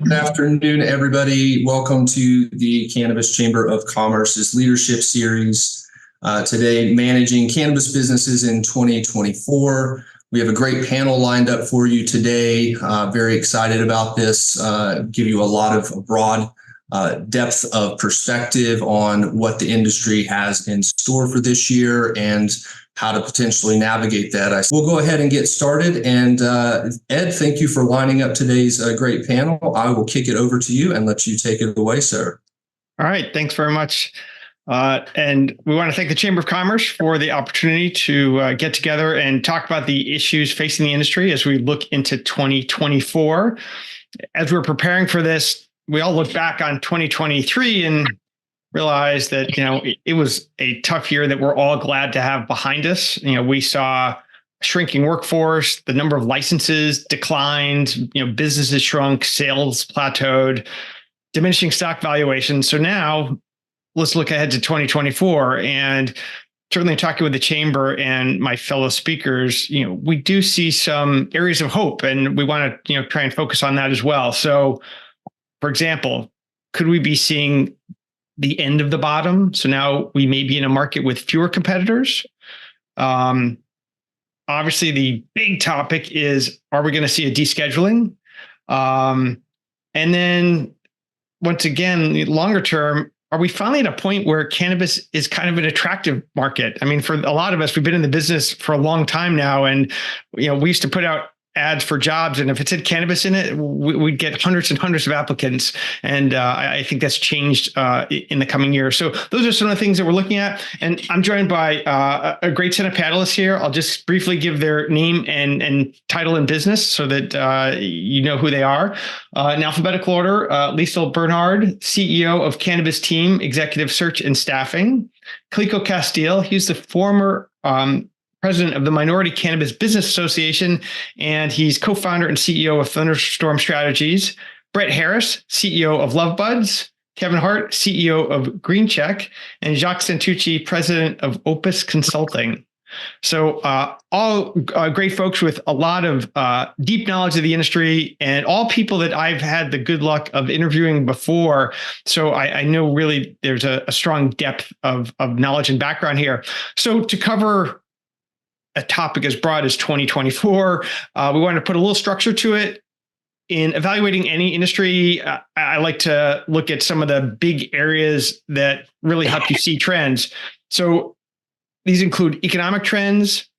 Good afternoon, everybody. Welcome to the Cannabis Chamber of Commerce's Leadership Series. Today, Managing Cannabis Businesses in 2024. We have a great panel lined up for you today. Very excited about this. Give you a lot of broad depth of perspective on what the industry has in store for this year and how to potentially navigate that. We'll go ahead and get started. And Ed, thank you for lining up today's great panel. I will kick it over to you and let you take it away, sir. All right. Thanks very much. And we want to thank the Chamber of Commerce for the opportunity to get together and talk about the issues facing the industry as we look into 2024. As we're preparing for this, we all look back on 2023 and realize that, it was a tough year that we're all glad to have behind us. We saw a shrinking workforce, the number of licenses declined, businesses shrunk, sales plateaued, diminishing stock valuations. So now let's look ahead to 2024, and certainly talking with the chamber and my fellow speakers, we do see some areas of hope, and we want to, try and focus on that as well. So, for example, could we be seeing the end of the bottom? So now we may be in a market with fewer competitors. Obviously, the big topic is, are we going to see a descheduling? And then once again, longer term, are we finally at a point where cannabis is kind of an attractive market? I mean, for a lot of us, we've been in the business for a long time now. And, we used to put out ads for jobs, and if it said cannabis in it, we'd get hundreds and hundreds of applicants. And I think that's changed in the coming years. So those are some of the things that we're looking at. And I'm joined by a great set of panelists here. I'll just briefly give their name and title in business so that you know who they are. In alphabetical order, Liesl Bernhard, CEO of Cannabis Team, Executive Search and Staffing. Calico Castile, he's the former president of the Minority Cannabis Business Association, and he's co-founder and CEO of Thunderstorm Strategies. Brett Harris, CEO of Love Buds. Kevin Hart, CEO of GreenCheck, and Jacques Santucci, president of Opus Consulting. So all great folks with a lot of deep knowledge of the industry, and all people that I've had the good luck of interviewing before. So I know really there's a strong depth of knowledge and background here. So to cover a topic as broad as 2024, we wanted to put a little structure to it. In evaluating any industry, I like to look at some of the big areas that really help you see trends. So these include economic trends,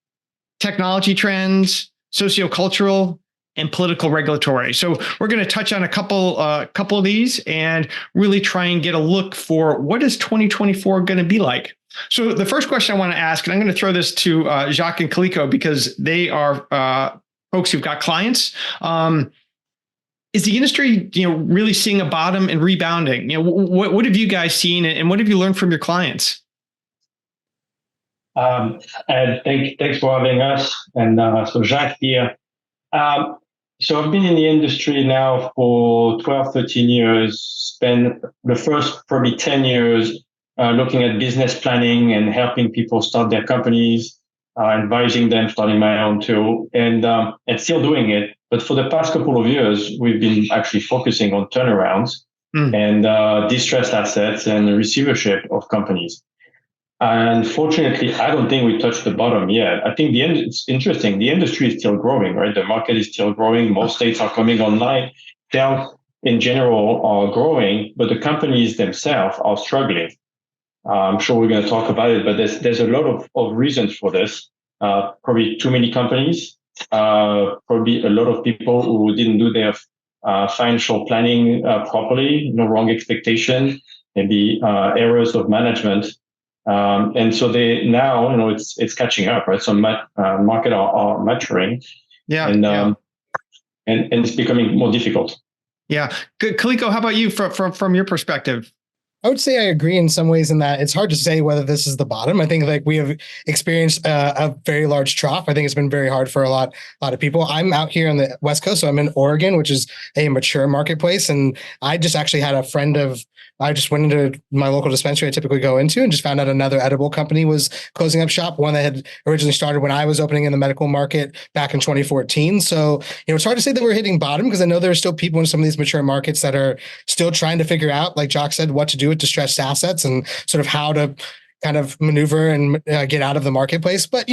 technology trends, sociocultural, and political regulatory. So we're going to touch on a couple of these and really try and get a look for what is 2024 going to be like. So the first question I want to ask, and I'm going to throw this to Jacques and Calico because they are folks who've got clients. Is the industry, really seeing a bottom and rebounding? What have you guys seen, and what have you learned from your clients? And thanks for having us. And so Jacques here. So I've been in the industry now for 12, 13 years, spent the first probably 10 years looking at business planning and helping people start their companies, advising them, starting my own too, and still doing it. But for the past couple of years, we've been actually focusing on turnarounds and distressed assets and receivership of companies. Unfortunately, I don't think we touched the bottom yet. I think it's interesting. The industry is still growing, right? The market is still growing. Most states are coming online. Sales in general are growing, but the companies themselves are struggling. I'm sure we're going to talk about it, but there's a lot of reasons for this. Probably too many companies, probably a lot of people who didn't do their financial planning properly, wrong expectation, maybe errors of management. And so they now, it's catching up, right? So market are maturing, and it's becoming more difficult. Yeah, Calico, how about you from your perspective? I would say I agree in some ways in that it's hard to say whether this is the bottom. I think like we have experienced a very large trough. I think it's been very hard for a lot of people. I'm out here on the West Coast, so I'm in Oregon, which is a mature marketplace. And I just actually had a friend of, I just went into my local dispensary I typically go into and just found out another edible company was closing up shop, one that had originally started when I was opening in the medical market back in 2014. So, it's hard to say that we're hitting bottom because I know there are still people in some of these mature markets that are still trying to figure out, like Jock said, what to do with distressed assets and sort of how to kind of maneuver and get out of the marketplace. But,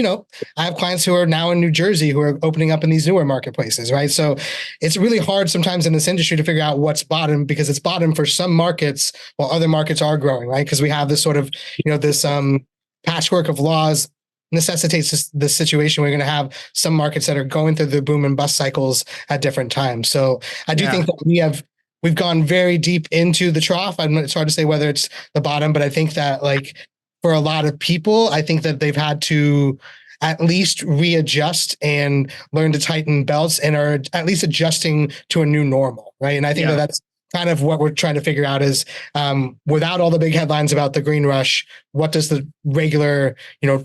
I have clients who are now in New Jersey who are opening up in these newer marketplaces, right? So it's really hard sometimes in this industry to figure out what's bottom because it's bottom for some markets while other markets are growing, right? Because we have this sort of, this patchwork of laws necessitates this situation. We're going to have some markets that are going through the boom and bust cycles at different times. So I do think that we've gone very deep into the trough. It's hard to say whether it's the bottom, but I think that like for a lot of people, I think that they've had to at least readjust and learn to tighten belts and are at least adjusting to a new normal, right? And I think that that's kind of what we're trying to figure out is without all the big headlines about the green rush, what does the regular,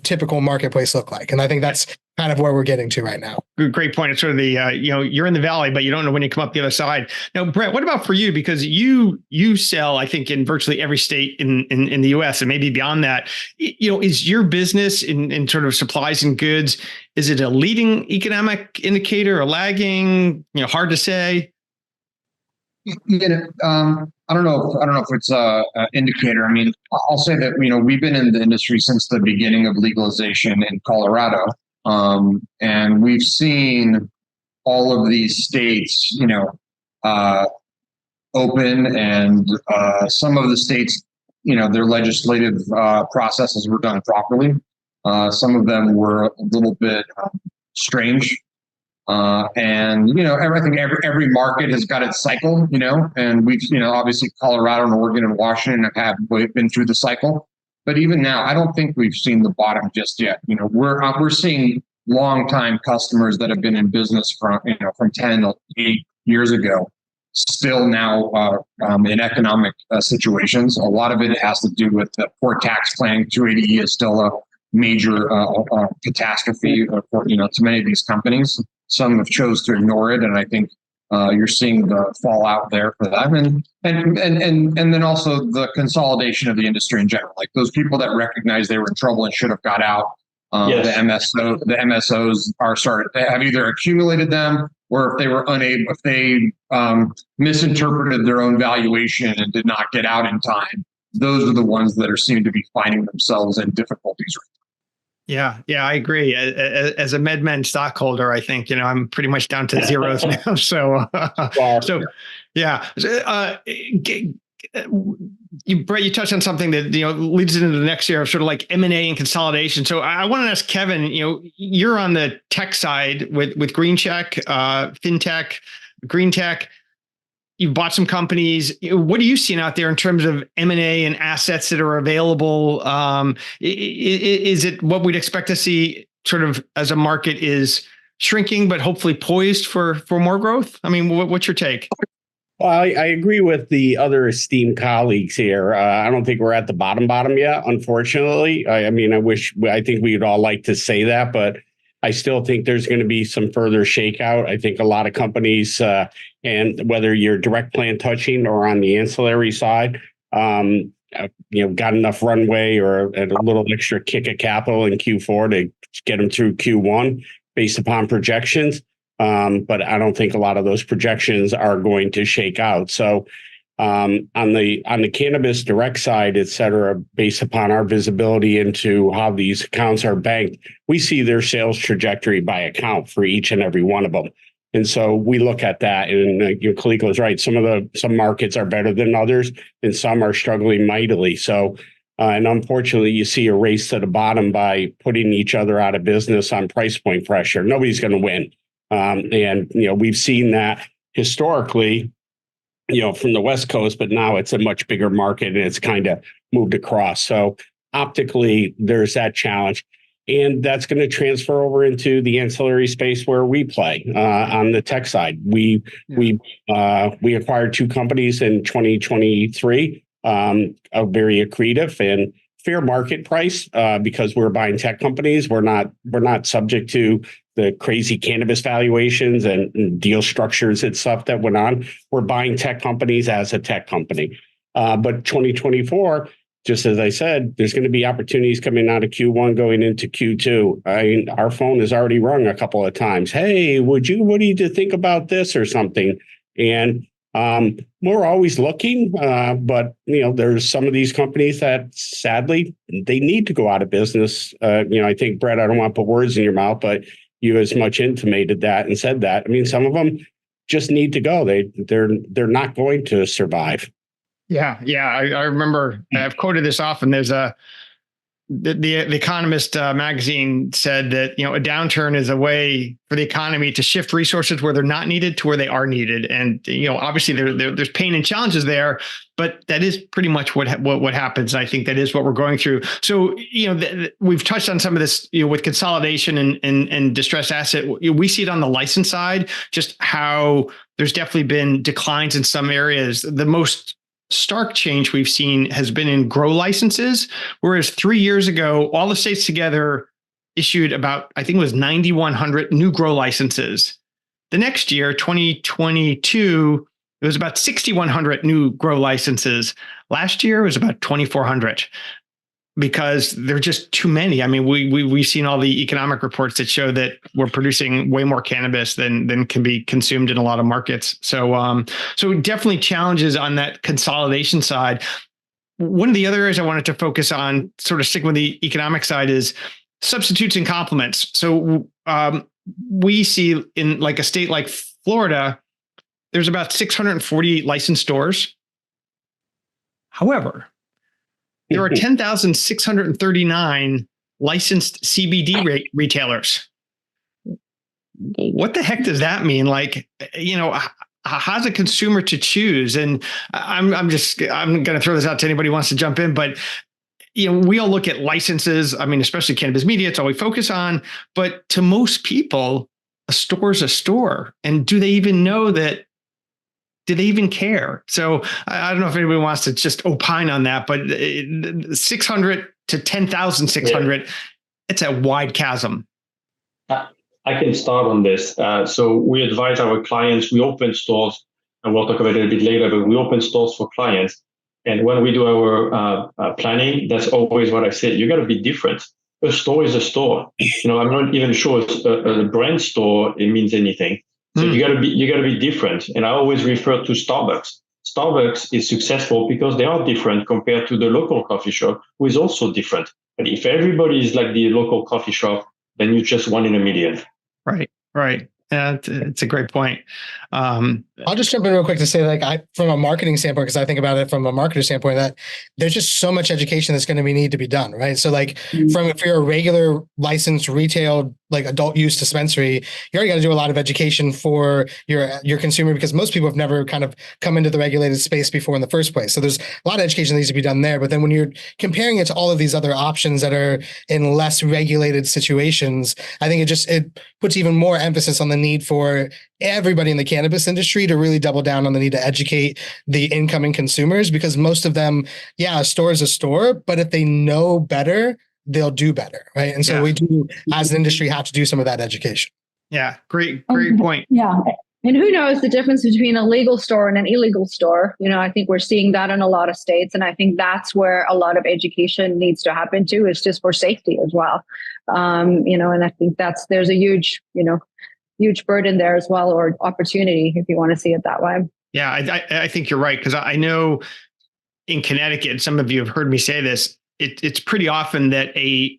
typical marketplace look like? And I think that's kind of where we're getting to right now. Great point. It's sort of the, you're in the valley, but you don't know when you come up the other side. Now, Brett, what about for you? Because you sell, I think, in virtually every state in the US and maybe beyond that. Is your business in sort of supplies and goods, is it a leading economic indicator or lagging? Hard to say. I don't know if it's an indicator. I mean, I'll say that, we've been in the industry since the beginning of legalization in Colorado. And we've seen all of these states, open, and some of the states, their legislative processes were done properly. Some of them were a little bit strange. And every market has got its cycle, and we've, obviously Colorado and Oregon and Washington have been through the cycle. But even now, I don't think we've seen the bottom just yet. We're seeing longtime customers that have been in business from 10 to 8 years ago, still now in economic situations. A lot of it has to do with the poor tax planning. 280E is still a major catastrophe for to many of these companies. Some have chose to ignore it, and I think you're seeing the fallout there for them, and then also the consolidation of the industry in general. Like those people that recognize they were in trouble and should have got out. The MSOs have either accumulated them, or if they misinterpreted their own valuation and did not get out in time. Those are the ones that seem to be finding themselves in difficulties. Yeah, I agree. As a MedMen stockholder, I think, I'm pretty much down to zeros now. So, Brett, you touched on something that, leads into the next year of sort of like M&A and consolidation. So I want to ask Kevin, you're on the tech side with Green Check, FinTech, Green Tech. You've bought some companies. What are you seeing out there in terms of M&A and assets that are available? Is it what we'd expect to see sort of as a market is shrinking, but hopefully poised for more growth? I mean, what's your take? Well, I agree with the other esteemed colleagues here. I don't think we're at the bottom yet, unfortunately. I think we'd all like to say that, but I still think there's going to be some further shakeout. I think a lot of companies, and whether you're direct plant touching or on the ancillary side, got enough runway or a little extra kick of capital in Q4 to get them through Q1 based upon projections. But I don't think a lot of those projections are going to shake out. So on the cannabis direct side, et cetera, based upon our visibility into how these accounts are banked, we see their sales trajectory by account for each and every one of them. And so we look at that, and your colleague was right. Some markets are better than others, and some are struggling mightily. So, and unfortunately, you see a race to the bottom by putting each other out of business on price point pressure. Nobody's going to win. And we've seen that historically, from the West Coast, but now it's a much bigger market and it's kind of moved across. So optically, there's that challenge. And that's going to transfer over into the ancillary space where we play on the tech side. We acquired two companies in 2023. a very accretive and fair market price because we're buying tech companies. We're not subject to the crazy cannabis valuations and deal structures and stuff that went on. We're buying tech companies as a tech company. But 2024, just as I said, there's going to be opportunities coming out of Q1 going into Q2. I mean, our phone has already rung a couple of times. Hey, what do you think about this or something? And we're always looking, but there's some of these companies that sadly they need to go out of business. I think, Brett, I don't want to put words in your mouth, but you as much intimated that and said that. I mean, some of them just need to go. They're not going to survive. Yeah. I remember I've quoted this often. There's the Economist magazine said that, a downturn is a way for the economy to shift resources where they're not needed to where they are needed. And, obviously there's pain and challenges there, but that is pretty much what happens. And I think that is what we're going through. So, we've touched on some of this, with consolidation and distressed asset. We see it on the license side, just how there's definitely been declines in some areas. The most stark change we've seen has been in grow licenses, whereas 3 years ago, all the states together issued about, I think it was 9,100 new grow licenses. The next year, 2022, it was about 6,100 new grow licenses. Last year, it was about 2,400 because there are just too many. I mean, we've seen all the economic reports that show that we're producing way more cannabis than can be consumed in a lot of markets. So definitely challenges on that consolidation side. One of the other areas I wanted to focus on, sort of sticking with the economic side, is substitutes and complements. So we see in like a state like Florida, there's about 640 licensed stores. However, there are 10,639 licensed CBD retailers. What the heck does that mean? Like, how's a consumer to choose? And I'm going to throw this out to anybody who wants to jump in, but we all look at licenses. I mean, especially cannabis media, it's all we focus on. But to most people, a store is a store. And do they even know that? Do they even care? So I don't know if anybody wants to just opine on that, but 600 to 10,600, it's a wide chasm. I can start on this. So we advise our clients, we open stores, and we'll talk about it a bit later, but we open stores for clients. And when we do our planning, that's always what I say. You got to be different. A store is a store. I'm not even sure a brand store, it means anything. So you got to be different. And I always refer to Starbucks. Starbucks is successful because they are different compared to the local coffee shop, who is also different. But if everybody is like the local coffee shop, then you're just one in a million. Right. Yeah, it's a great point. I'll just jump in real quick to say, from a marketing standpoint, because I think about it from a marketer standpoint, that there's just so much education that's going to need to be done, right? So if you're a regular licensed retail, like adult use dispensary, you already got to do a lot of education for your consumer, because most people have never kind of come into the regulated space before in the first place. So there's a lot of education that needs to be done there. But then when you're comparing it to all of these other options that are in less regulated situations, I think it puts even more emphasis on the need for everybody in the cannabis industry to really double down on the need to educate the incoming consumers, because most of them, a store is a store, but if they know better, they'll do better, right? And so we do, as an industry, have to do some of that education. Yeah, great point. Yeah. And who knows the difference between a legal store and an illegal store? I think we're seeing that in a lot of states. And I think that's where a lot of education needs to happen too, is just for safety as well. And I think there's a huge burden there as well, or opportunity, if you want to see it that way. Yeah, I think you're right. Because I know in Connecticut, some of you have heard me say this, it's pretty often that a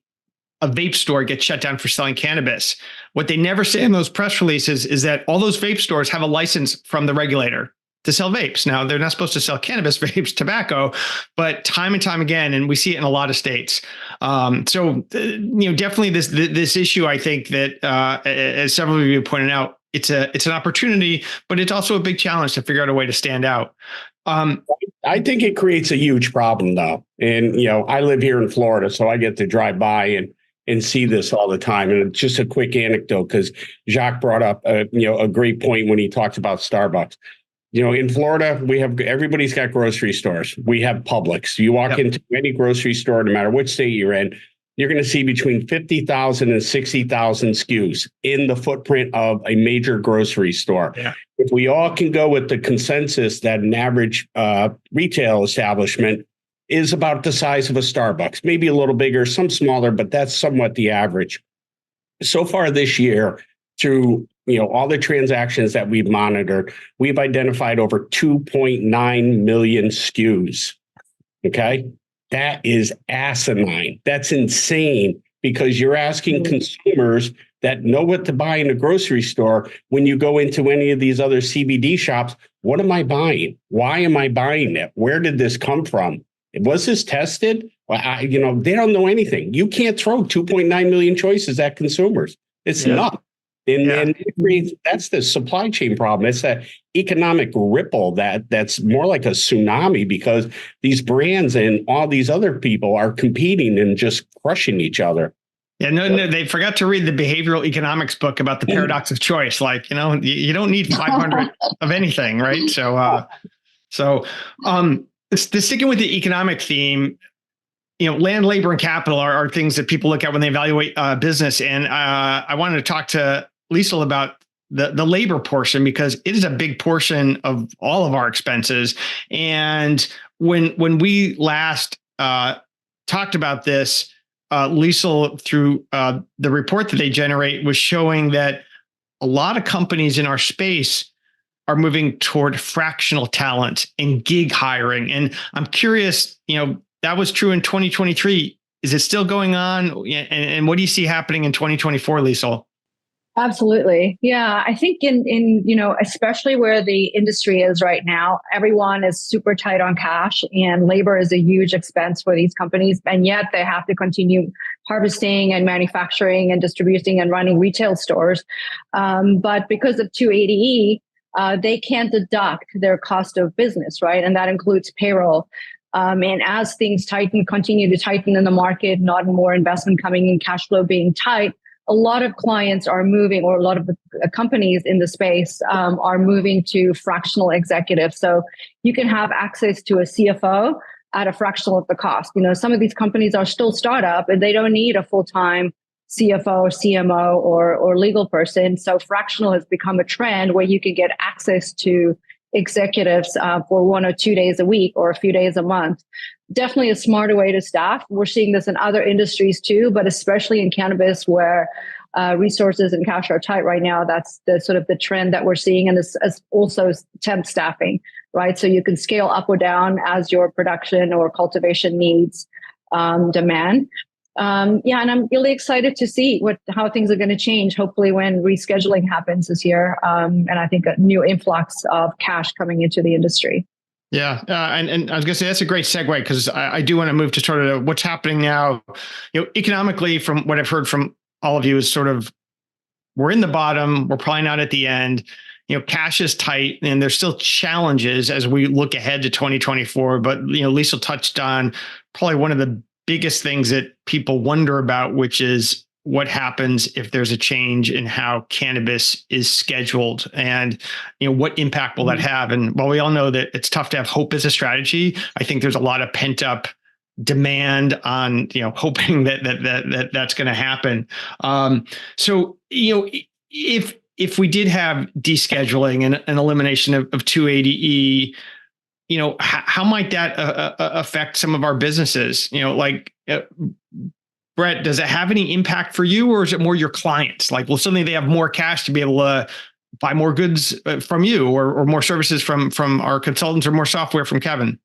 vape store gets shut down for selling cannabis. What they never say in those press releases is that all those vape stores have a license from the regulator to sell vapes. Now, they're not supposed to sell cannabis, vapes, tobacco, but time and time again, and we see it in a lot of states. Definitely this issue, I think that, as several of you pointed out, it's an opportunity, but it's also a big challenge to figure out a way to stand out. I think it creates a huge problem, though. And, I live here in Florida, so I get to drive by and see this all the time. And just a quick anecdote, because Jacques brought up a great point when he talked about Starbucks. In Florida, everybody's got grocery stores. We have Publix. You walk into any grocery store, no matter which state you're in, you're going to see between 50,000 and 60,000 SKUs in the footprint of a major grocery store. Yeah. If we all can go with the consensus that an average retail establishment is about the size of a Starbucks, maybe a little bigger, some smaller, but that's somewhat the average. So far this year, through all the transactions that we've monitored, we've identified over 2.9 million SKUs. Okay. That is asinine. That's insane, because you're asking consumers that know what to buy in a grocery store, when you go into any of these other CBD shops, what am I buying? Why am I buying it? Where did this come from? Was this tested? Well, they don't know anything. You can't throw 2.9 million choices at consumers. It's nuts. And that's the supply chain problem. It's that economic ripple that's more like a tsunami, because these brands and all these other people are competing and just crushing each other. Yeah, no, they forgot to read the behavioral economics book about the paradox of choice. Like, you don't need 500 of anything, right? So sticking with the economic theme, land, labor, and capital are things that people look at when they evaluate business. And I wanted to talk to Liesl about the labor portion, because it is a big portion of all of our expenses. And when we last talked about this, Liesl, through the report that they generate, was showing that a lot of companies in our space are moving toward fractional talent and gig hiring. And I'm curious, that was true in 2023. Is it still going on? And what do you see happening in 2024, Liesl? Absolutely. Yeah. I think in especially where the industry is right now, everyone is super tight on cash, and labor is a huge expense for these companies. And yet they have to continue harvesting and manufacturing and distributing and running retail stores. But because of 280E, they can't deduct their cost of business, right? And that includes payroll. And as things continue to tighten in the market, not more investment coming in, cash flow being tight, a lot of clients are moving, or a lot of the companies in the space are moving to fractional executives. So you can have access to a CFO at a fractional of the cost. Some of these companies are still startup and they don't need a full-time CFO, CMO, or legal person. So fractional has become a trend where you can get access to executives for 1 or 2 days a week or a few days a month. Definitely a smarter way to staff. We're seeing this in other industries too, but especially in cannabis, where resources and cash are tight right now. That's the sort of the trend that we're seeing. And this is also temp staffing, right? So you can scale up or down as your production or cultivation needs demand. And I'm really excited to see how things are going to change, hopefully when rescheduling happens this year. And I think a new influx of cash coming into the industry. Yeah. And I was going to say, that's a great segue, because I do want to move to sort of what's happening now, economically. From what I've heard from all of you is sort of, we're in the bottom. We're probably not at the end. Cash is tight, and there's still challenges as we look ahead to 2024. But, Liesl touched on probably one of the biggest things that people wonder about, which is what happens if there's a change in how cannabis is scheduled, and what impact will that have? And while we all know that it's tough to have hope as a strategy, I think there's a lot of pent up demand on hoping that that's going to happen. So if we did have descheduling and an elimination of 280E, how might that affect some of our businesses? Brett, does it have any impact for you, or is it more your clients? Like, well, suddenly they have more cash to be able to buy more goods from you, or more services from our consultants, or more software from Kevin?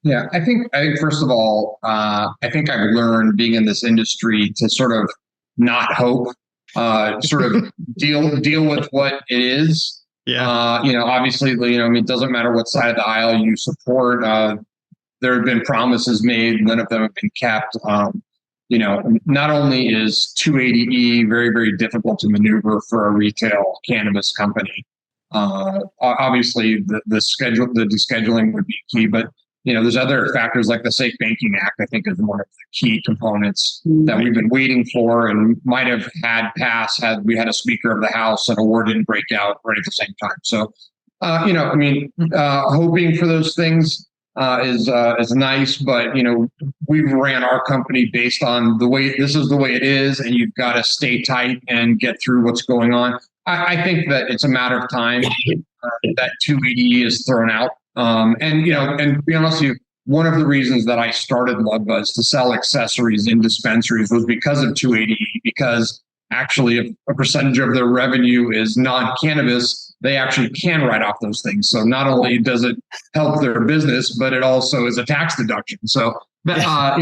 Yeah, I think first of all, I think I've learned, being in this industry, to sort of not hope, sort of deal with what it is. Yeah. Obviously, it doesn't matter what side of the aisle you support. There have been promises made, none of them have been kept. Not only is 280E very, very difficult to maneuver for a retail cannabis company. Obviously, the descheduling would be key, but there's other factors like the Safe Banking Act. I think is one of the key components that we've been waiting for, and might have had passed had we had a Speaker of the House and a war didn't break out right at the same time. So Hoping for those things is nice, but we've ran our company based on the way this is the way it is, and you've got to stay tight and get through what's going on. I think that it's a matter of time that 280E is thrown out. And to be honest with you, one of the reasons that I started LoveBuzz to sell accessories in dispensaries was because of 280E, because actually if a percentage of their revenue is non-cannabis, they actually can write off those things. So not only does it help their business, but it also is a tax deduction. So, I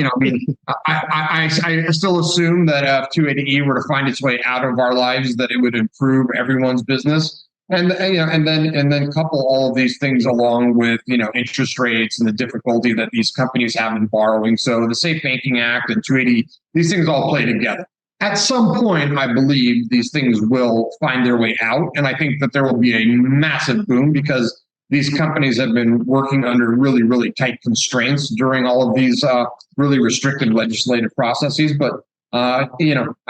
still assume that if 280E were to find its way out of our lives, that it would improve everyone's business. And then couple all of these things along with interest rates and the difficulty that these companies have in borrowing. So the Safe Banking Act and 280, these things all play together. At some point, I believe these things will find their way out, and I think that there will be a massive boom because these companies have been working under really, really tight constraints during all of these really restricted legislative processes. But I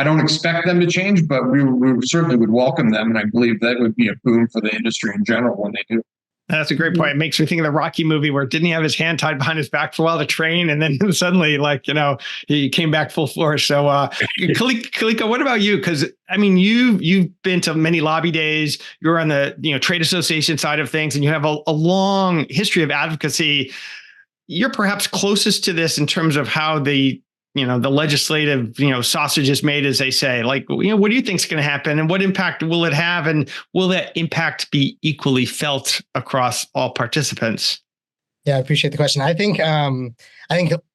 don't expect them to change, but we certainly would welcome them. And I believe that would be a boom for the industry in general when they do. That's a great point. It makes me think of the Rocky movie where didn't he have his hand tied behind his back for a while to train? And then suddenly he came back full force. So Kaliko, what about you? Because you've been to many lobby days. You're on the trade association side of things, and you have a long history of advocacy. You're perhaps closest to this in terms of how the legislative, sausage is made, as they say. What do you think is going to happen, and what impact will it have, and will that impact be equally felt across all participants? Yeah, I appreciate the question. I think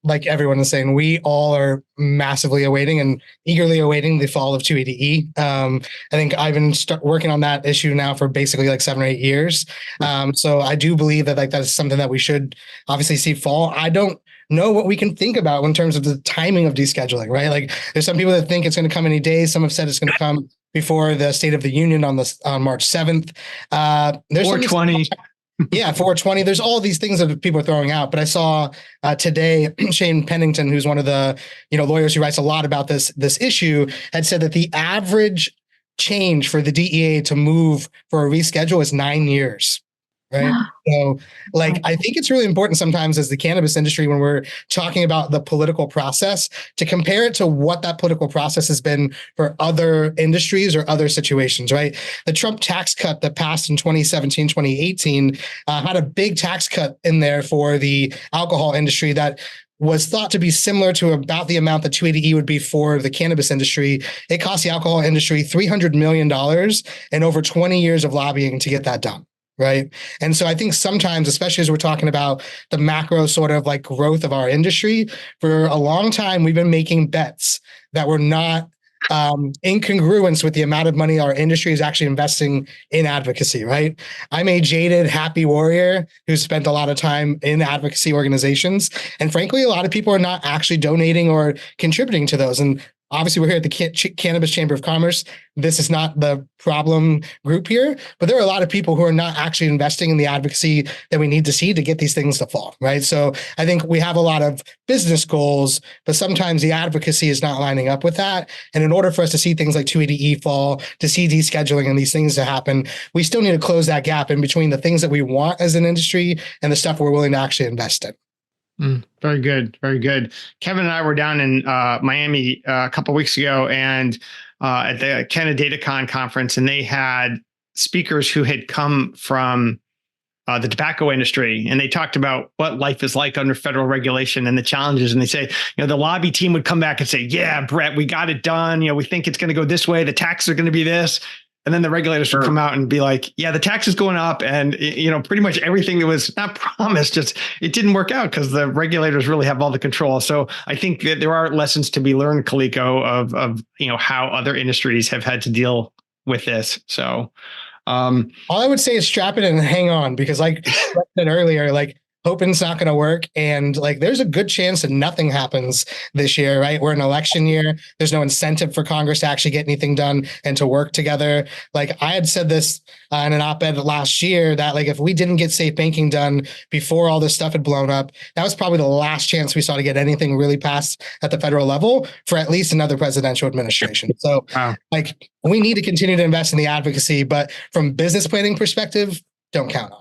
like everyone is saying, we all are massively awaiting and eagerly awaiting the fall of 280E. I think I've been working on that issue now for basically like 7 or 8 years. So I do believe that that's something that we should obviously see fall. I don't know what we can think about in terms of the timing of descheduling, right? Like there's some people that think it's going to come any day. Some have said it's going to come before the State of the Union on March 7th. There's 420. Yeah, 420. There's all these things that people are throwing out. But I saw today Shane Pennington, who's one of the lawyers who writes a lot about this issue, had said that the average change for the DEA to move for a reschedule is 9 years. Right. So I think it's really important sometimes as the cannabis industry, when we're talking about the political process, to compare it to what that political process has been for other industries or other situations, right? The Trump tax cut that passed in 2017, 2018 had a big tax cut in there for the alcohol industry that was thought to be similar to about the amount that 280E would be for the cannabis industry. It cost the alcohol industry $300 million and over 20 years of lobbying to get that done. Right. And so I think sometimes, especially as we're talking about the macro sort of growth of our industry, for a long time, we've been making bets that were not in congruence with the amount of money our industry is actually investing in advocacy. Right. I'm a jaded, happy warrior who spent a lot of time in advocacy organizations. And frankly, a lot of people are not actually donating or contributing to those. And obviously, we're here at the Cannabis Chamber of Commerce. This is not the problem group here, but there are a lot of people who are not actually investing in the advocacy that we need to see to get these things to fall, right? So I think we have a lot of business goals, but sometimes the advocacy is not lining up with that. And in order for us to see things like 280E fall, to see descheduling and these things to happen, we still need to close that gap in between the things that we want as an industry and the stuff we're willing to actually invest in. Very good. Very good. Kevin and I were down in Miami a couple of weeks ago and at the CannaDataCon conference, and they had speakers who had come from the tobacco industry, and they talked about what life is like under federal regulation and the challenges. And they say, the lobby team would come back and say, yeah, Brett, we got it done. We think it's going to go this way. The taxes are going to be this. And then the regulators would come out and be like, yeah, the tax is going up. And, pretty much everything that was not promised, it didn't work out because the regulators really have all the control. So I think that there are lessons to be learned, Kaliko, of how other industries have had to deal with this. So all I would say is strap it and hang on, because like I said earlier, hoping's not going to work. And there's a good chance that nothing happens this year, right? We're an election year. There's no incentive for Congress to actually get anything done and to work together. I had said this in an op-ed last year that if we didn't get safe banking done before all this stuff had blown up, that was probably the last chance we saw to get anything really passed at the federal level for at least another presidential administration. So we need to continue to invest in the advocacy, but from business planning perspective, don't count on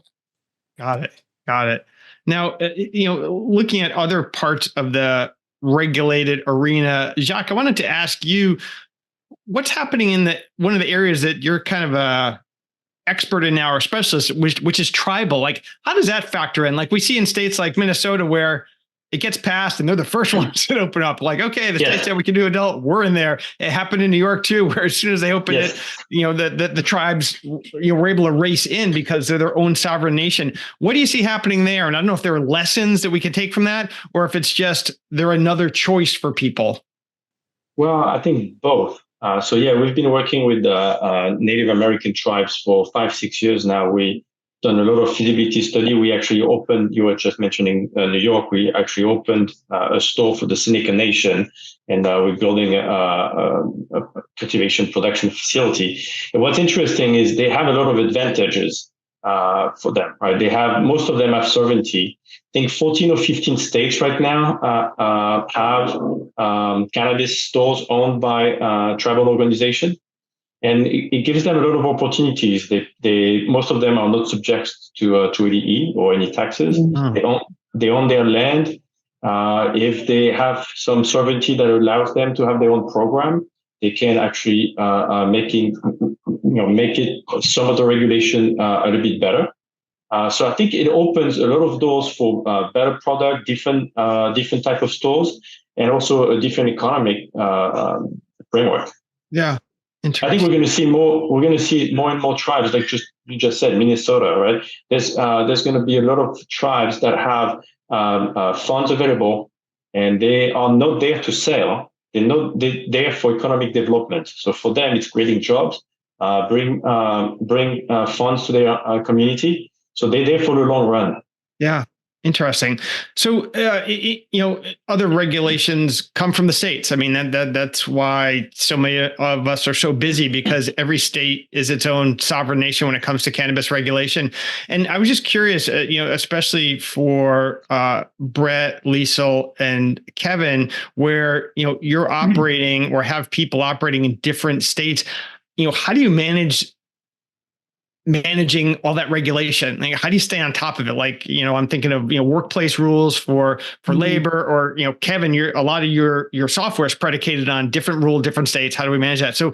it. Got it. Now, looking at other parts of the regulated arena, Jacques, I wanted to ask you, what's happening in one of the areas that you're kind of a expert in now or specialist, which is tribal. Like, how does that factor in? Like we see in states like Minnesota where it gets passed and they're the first ones that open up. Like, okay, the state said we can do adult, we're in there. It happened in New York too, where as soon as they opened it, the tribes were able to race in because they're their own sovereign nation. What do you see happening there? And I don't know if there are lessons that we can take from that, or if it's just they're another choice for people. Well, I think both. We've been working with Native American tribes for 5-6 years now. We've done a lot of feasibility study. We actually opened, you were just mentioning New York, we actually opened a store for the Seneca Nation, and we're building a cultivation production facility. And what's interesting is they have a lot of advantages for them, right? Most of them have sovereignty. I think 14 or 15 states right now have cannabis stores owned by tribal organization, and it gives them a lot of opportunities. Most of them are not subject to ADE or any taxes. Mm-hmm. They own their land. If they have some sovereignty that allows them to have their own program, they can actually make it some of the regulation a little bit better. So I think it opens a lot of doors for better product, different type of stores, and also a different economic framework. Yeah, I think we're going to see more. We're going to see more and more tribes, like you just said, Minnesota, right? There's going to be a lot of tribes that have funds available, and they are not there to sell. They're there for economic development. So for them, it's creating jobs, bring funds to their community. So they're there for the long run. Yeah. Interesting. So, other regulations come from the states. I mean, that's why so many of us are so busy, because every state is its own sovereign nation when it comes to cannabis regulation. And I was just curious, especially for Brett, Liesl, and Kevin, where, you're operating or have people operating in different states. How do you managing all that regulation? Like, how do you stay on top of it? Like, I'm thinking of, workplace rules for labor, or, Kevin, a lot of your software is predicated on different rule, different states. How do we manage that? So,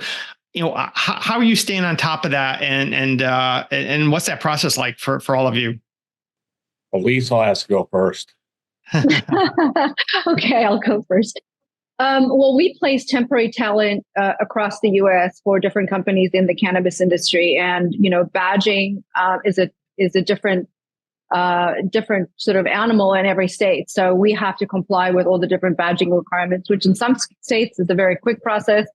how are you staying on top of that? And what's that process like for all of you? Well, Liesl has to go first. Okay, I'll go first. Well, we place temporary talent across the U.S. for different companies in the cannabis industry, and badging is a different sort of animal in every state. So we have to comply with all the different badging requirements, which in some states is a very quick process,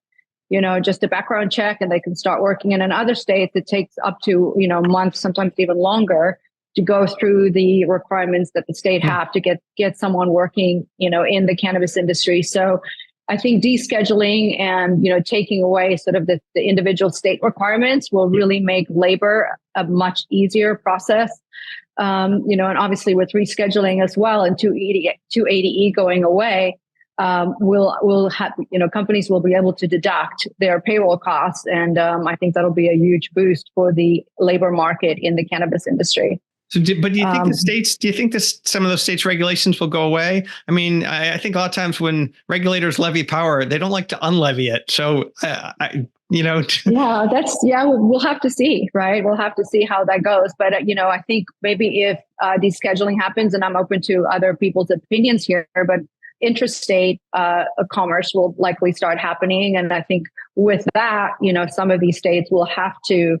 just a background check, and they can start working. And in other states, it takes up to months, sometimes even longer, to go through the requirements that the state have to get someone working, in the cannabis industry. So I think descheduling and, taking away sort of the individual state requirements will really make labor a much easier process. And obviously with rescheduling as well and 280E going away, we'll have, companies will be able to deduct their payroll costs. And I think that'll be a huge boost for the labor market in the cannabis industry. So, but do you think some of those states' regulations will go away? I mean, I think a lot of times when regulators levy power, they don't like to unlevy it. So, Yeah, we'll have to see, right? We'll have to see how that goes. But, I think maybe if descheduling happens, and I'm open to other people's opinions here, but interstate commerce will likely start happening. And I think with that, some of these states will have to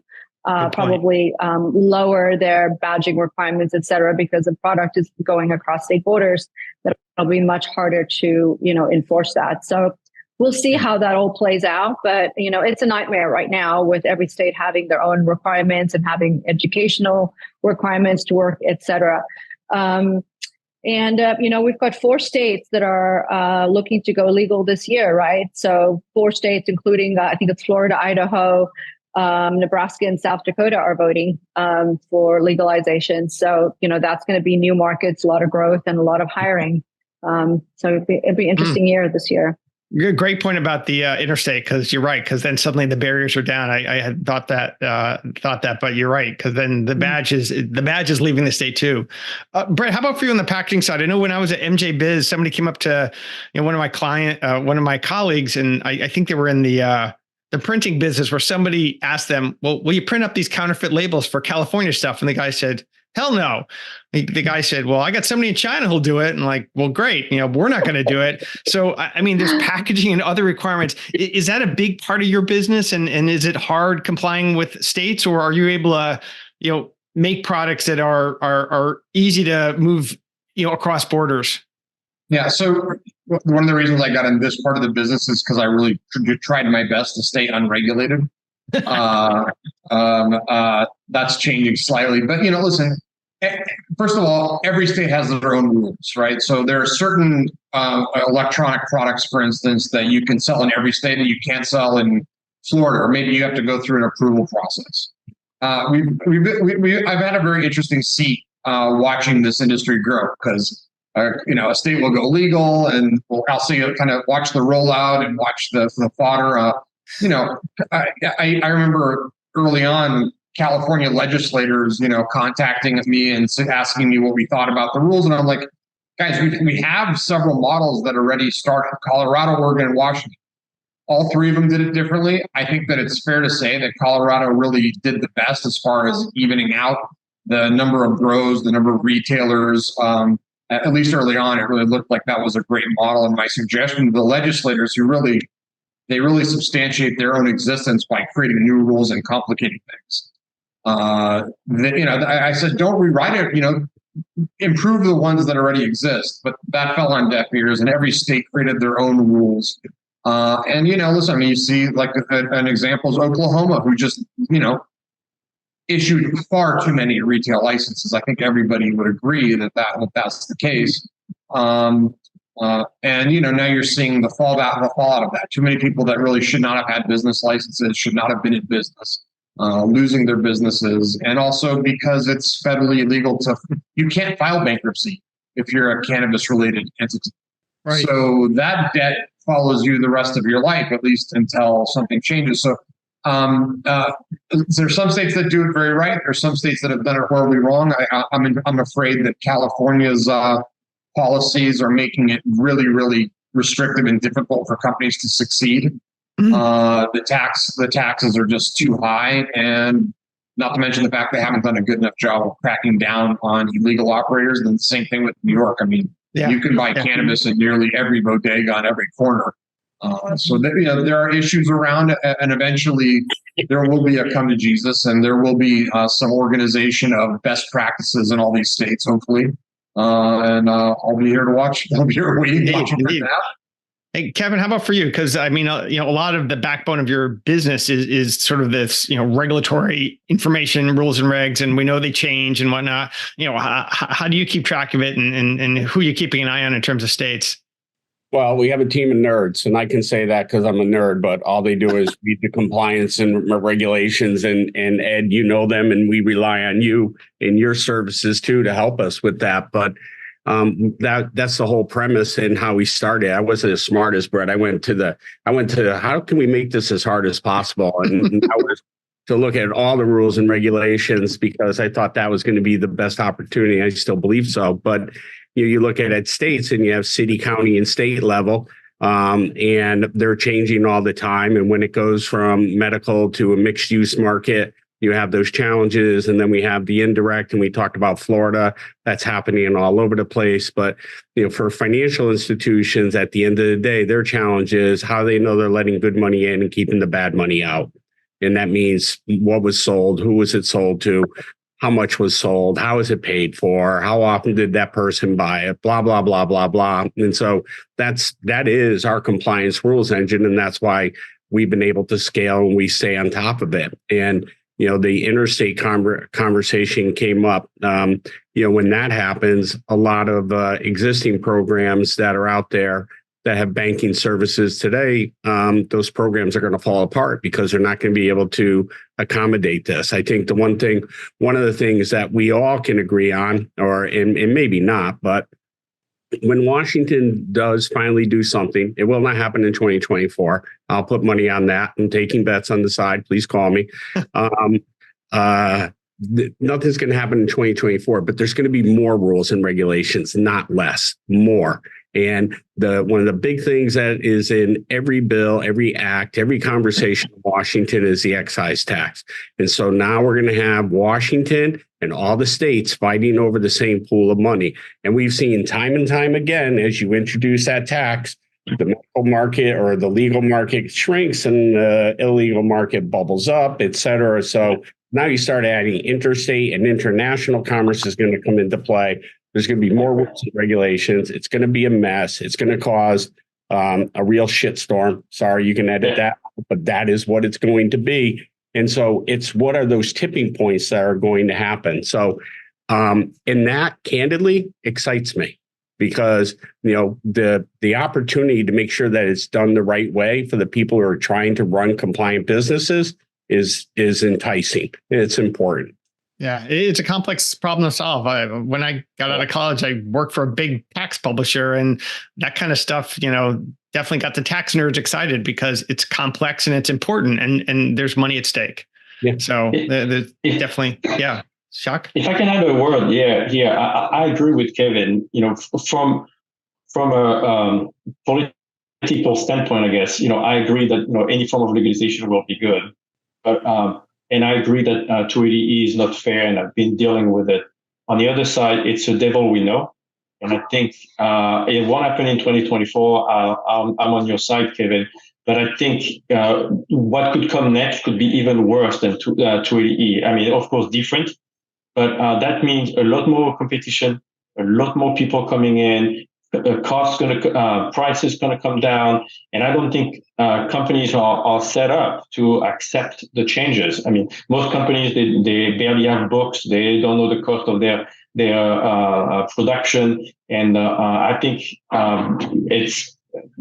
probably lower their badging requirements, et cetera, because the product is going across state borders. That'll be much harder to, enforce that. So we'll see how that all plays out. But, it's a nightmare right now with every state having their own requirements and having educational requirements to work, et cetera. We've got 4 states that are looking to go legal this year, right? So 4 states, including, I think it's Florida, Idaho, Nebraska, and South Dakota are voting for legalization. So, that's going to be new markets, a lot of growth, and a lot of hiring. So it'd be an interesting year this year. Great point about the interstate, because you're right. Because then suddenly the barriers are down. I had thought that, but you're right. Because then the badge is leaving the state too. Brett, how about for you on the packaging side? I know when I was at MJ Biz, somebody came up to one of my colleagues, and I think they were in the printing business, where somebody asked them, "Well, will you print up these counterfeit labels for California stuff?" And the guy said, "Hell no." The guy said, "Well, I got somebody in China who'll do it." And like, well, great. We're not going to do it. So, I mean, there's packaging and other requirements. Is that a big part of your business? And is it hard complying with states, or are you able to, make products that are easy to move, across borders? Yeah. So one of the reasons I got in this part of the business is because I really tried my best to stay unregulated. That's changing slightly, but listen, first of all, every state has their own rules, right? So there are certain electronic products, for instance, that you can sell in every state that you can't sell in Florida, or maybe you have to go through an approval process. I've had a very interesting seat watching this industry grow, because a state will go legal, and I'll see it, kind of watch the rollout and watch the fodder. I remember early on California legislators, contacting me and asking me what we thought about the rules. And I'm like, guys, we have several models that already start in Colorado, Oregon, and Washington. All three of them did it differently. I think that it's fair to say that Colorado really did the best as far as evening out the number of grows, the number of retailers. At least early on, it really looked like that was a great model. And my suggestion to the legislators, they really substantiate their own existence by creating new rules and complicating things. I said, don't rewrite it, improve the ones that already exist. But that fell on deaf ears, and every state created their own rules. Listen, I mean, you see like an example is Oklahoma, who just, issued far too many retail licenses. I think everybody would agree that's the case. Now you're seeing the fallout of that. Too many people that really should not have had business licenses, should not have been in business, losing their businesses. And also because it's federally illegal you can't file bankruptcy if you're a cannabis related entity. Right. So that debt follows you the rest of your life, at least until something changes. So there's some states that do it very right. There's some states that have done it horribly wrong. I'm afraid that California's policies are making it really, really restrictive and difficult for companies to succeed. Mm-hmm. The taxes are just too high, and not to mention the fact they haven't done a good enough job of cracking down on illegal operators. And the same thing with New York. I mean, you can buy cannabis in nearly every bodega on every corner. So there are issues around, and eventually there will be a come to Jesus, and there will be some organization of best practices in all these states, hopefully. I'll be here to watch. I'll be here waiting to watch it. Hey, Kevin, how about for you? Because I mean, a lot of the backbone of your business is sort of this, regulatory information, rules and regs, and we know they change and whatnot. How do you keep track of it, and who are you keeping an eye on in terms of states? Well, we have a team of nerds, and I can say that because I'm a nerd, but all they do is read the compliance and regulations, and Ed, them, and we rely on you and your services too to help us with that. But that's the whole premise and how we started. I wasn't as smart as Brett. I went to how can we make this as hard as possible? And I was to look at all the rules and regulations, because I thought that was going to be the best opportunity. I still believe so, but you look at states, and you have city, county, and state level, and they're changing all the time. And when it goes from medical to a mixed use market, you have those challenges. And then we have the indirect, and we talked about Florida. That's happening all over the place. But for financial institutions, at the end of the day, their challenge is how they know they're letting good money in and keeping the bad money out. And that means what was sold, who was it sold to, how much was sold, how is it paid for, how often did that person buy it, blah, blah, blah, blah, blah. And so that is our compliance rules engine. And that's why we've been able to scale, and we stay on top of it. And, the interstate conversation came up. When that happens, a lot of existing programs that are out there that have banking services today, those programs are going to fall apart because they're not going to be able to accommodate this. I think one of the things that we all can agree on, and maybe not, but when Washington does finally do something, it will not happen in 2024. I'll put money on that. I'm taking bets on the side. Please call me. Nothing's going to happen in 2024, but there's going to be more rules and regulations, not less, more. And one of the big things that is in every bill, every act, every conversation in Washington is the excise tax. And so now we're going to have Washington and all the states fighting over the same pool of money. And we've seen time and time again, as you introduce that tax, the medical market or the legal market shrinks and the illegal market bubbles up, et cetera. So now you start adding interstate and international commerce is going to come into play. There's going to be more rules and regulations. It's going to be a mess. It's going to cause a real shitstorm. Sorry, you can edit that, but that is what it's going to be. And so it's what are those tipping points that are going to happen? So, and that candidly excites me because, the opportunity to make sure that it's done the right way for the people who are trying to run compliant businesses is enticing. It's important. Yeah, it's a complex problem to solve. When I got out of college, I worked for a big tax publisher, and that kind of stuff, definitely got the tax nerds excited because it's complex and it's important, and there's money at stake. Yeah. So definitely, yeah. Jacques? If I can add a word, I agree with Kevin. From a political standpoint, I guess, I agree that any form of legalization will be good, but and I agree that 280E is not fair, and I've been dealing with it. On the other side, it's a devil we know. And I think it won't happen in 2024. I'm on your side, Kevin. But I think what could come next could be even worse than 280E. I mean, of course, different. But that means a lot more competition, a lot more people coming in. Prices going to come down, and I don't think companies are set up to accept the changes. I mean, most companies they barely have books, they don't know the cost of their production, and I think it's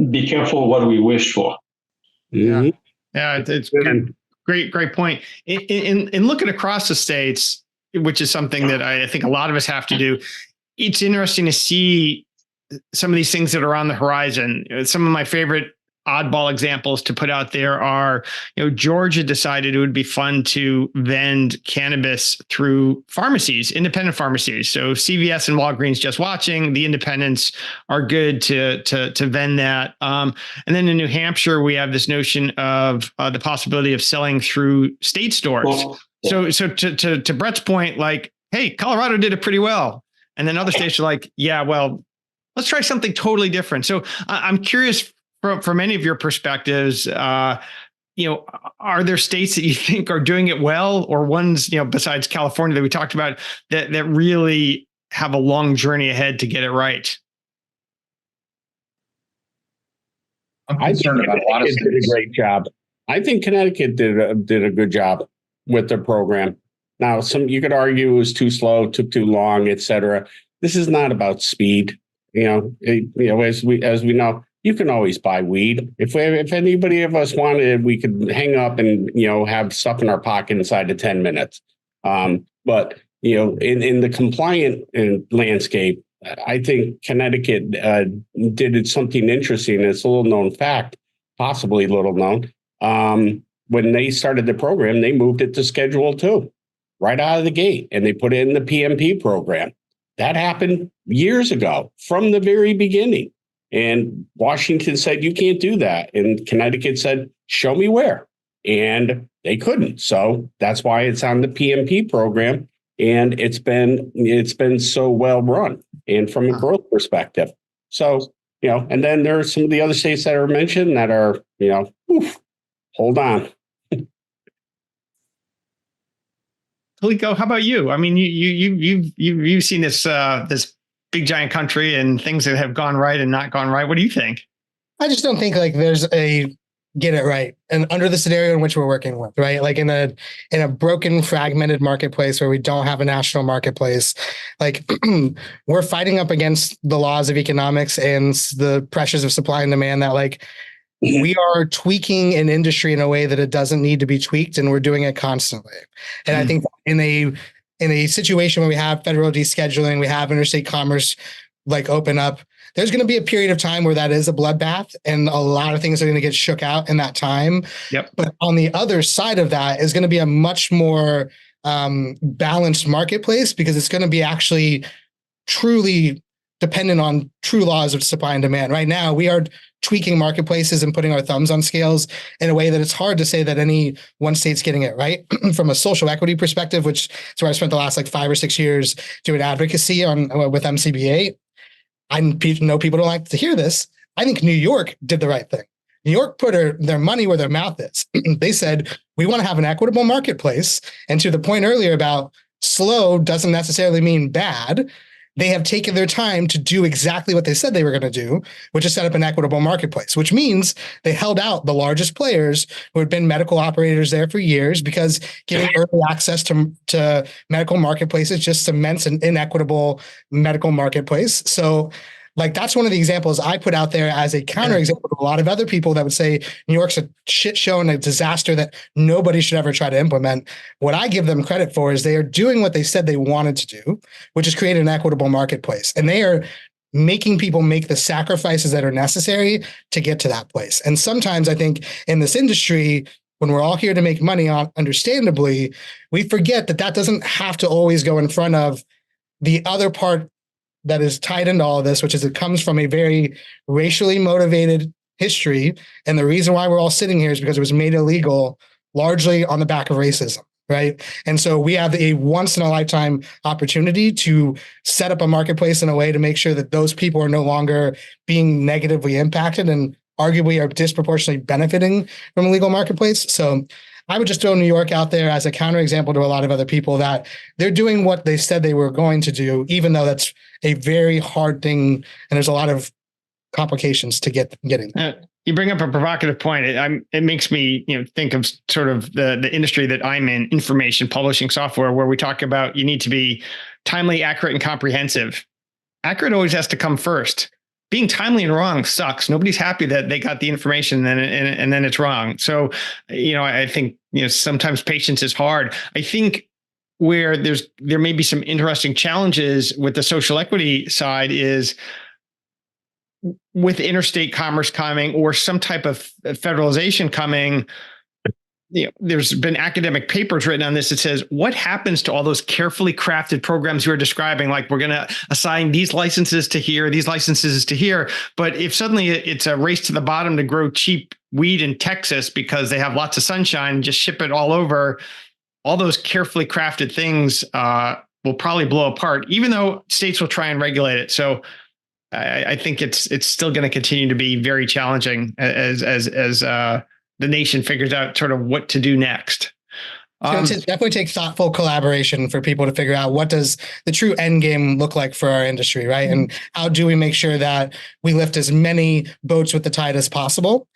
be careful what we wish for. Yeah, it's great point. In looking across the states, which is something that I think a lot of us have to do. It's interesting to see some of these things that are on the horizon. Some of my favorite oddball examples to put out there are, Georgia decided it would be fun to vend cannabis through pharmacies, independent pharmacies. So CVS and Walgreens just watching, the independents are good to vend that. And then in New Hampshire, we have this notion of the possibility of selling through state stores. So to Brett's point, like, hey, Colorado did it pretty well. And then other states are like, yeah, well, let's try something totally different. So I'm curious from any of your perspectives, are there states that you think are doing it well, or ones, besides California that we talked about that really have a long journey ahead to get it right? I'm concerned about a lot of states. Did a great job. I think Connecticut did a good job with their program. Now, you could argue it was too slow, took too long, et cetera. This is not about speed. As we know, you can always buy weed. If anybody of us wanted, we could hang up and have stuff in our pocket inside of 10 minutes. But in the compliant landscape, I think Connecticut did something interesting. It's a little known fact, possibly little known. When they started the program, they moved it to Schedule 2 right out of the gate, and they put it in the PMP program. That happened years ago from the very beginning. And Washington said, you can't do that. And Connecticut said, show me where. And they couldn't. So that's why it's on the PMP program. And it's been so well run and from a growth perspective. So, and then there are some of the other states that are mentioned that are, hold on. Kaliko, how about you? I mean, you've seen this big giant country and things that have gone right and not gone right. What do you think? I just don't think like there's a get it right, and under the scenario in which we're working with, right? Like in a broken, fragmented marketplace where we don't have a national marketplace, like we're fighting up against the laws of economics and the pressures of supply and demand that like we are tweaking an industry in a way that it doesn't need to be tweaked, and we're doing it constantly. And I think in a situation where we have federal descheduling, we have interstate commerce like open up, there's going to be a period of time where that is a bloodbath and a lot of things are going to get shook out in that time. Yep. But on the other side of that is going to be a much more balanced marketplace, because it's going to be actually truly dependent on true laws of supply and demand. Right now, we are tweaking marketplaces and putting our thumbs on scales in a way that it's hard to say that any one state's getting it right. From a social equity perspective, which is where I spent the last like 5 or 6 years doing advocacy on with MCBA. I know people don't like to hear this. I think New York did the right thing. New York put their money where their mouth is. They said, we want to have an equitable marketplace. And to the point earlier about slow doesn't necessarily mean bad. They have taken their time to do exactly what they said they were going to do, which is set up an equitable marketplace, which means they held out the largest players who had been medical operators there for years, because giving early access to medical marketplaces just cements an inequitable medical marketplace. So like, that's one of the examples I put out there as a counterexample to a lot of other people that would say New York's a shit show and a disaster that nobody should ever try to implement. What I give them credit for is they are doing what they said they wanted to do, which is create an equitable marketplace. And they are making people make the sacrifices that are necessary to get to that place. And sometimes I think in this industry, when we're all here to make money on, understandably, we forget that that doesn't have to always go in front of the other part that is tied into all of this, which is it comes from a very racially motivated history. And the reason why we're all sitting here is because it was made illegal largely on the back of racism, right? And so we have a once in a lifetime opportunity to set up a marketplace in a way to make sure that those people are no longer being negatively impacted and arguably are disproportionately benefiting from a legal marketplace. So I would just throw New York out there as a counterexample to a lot of other people that they're doing what they said they were going to do, even though that's a very hard thing. And there's a lot of complications to getting. You bring up a provocative point. It makes me, think of sort of the industry that I'm in, information publishing software, where we talk about you need to be timely, accurate, and comprehensive. Accurate always has to come first. Being timely and wrong sucks. Nobody's happy that they got the information and then it's wrong. So, I think, sometimes patience is hard. I think where there may be some interesting challenges with the social equity side is with interstate commerce coming or some type of federalization coming. There's been academic papers written on this that says, what happens to all those carefully crafted programs you were describing? Like, we're going to assign these licenses to here, these licenses to here. But if suddenly it's a race to the bottom to grow cheap weed in Texas because they have lots of sunshine and just ship it all over, all those carefully crafted things will probably blow apart, even though states will try and regulate it. So I think it's still going to continue to be very challenging as the nation figures out sort of what to do next. It definitely takes thoughtful collaboration for people to figure out what does the true end game look like for our industry, right? And how do we make sure that we lift as many boats with the tide as possible?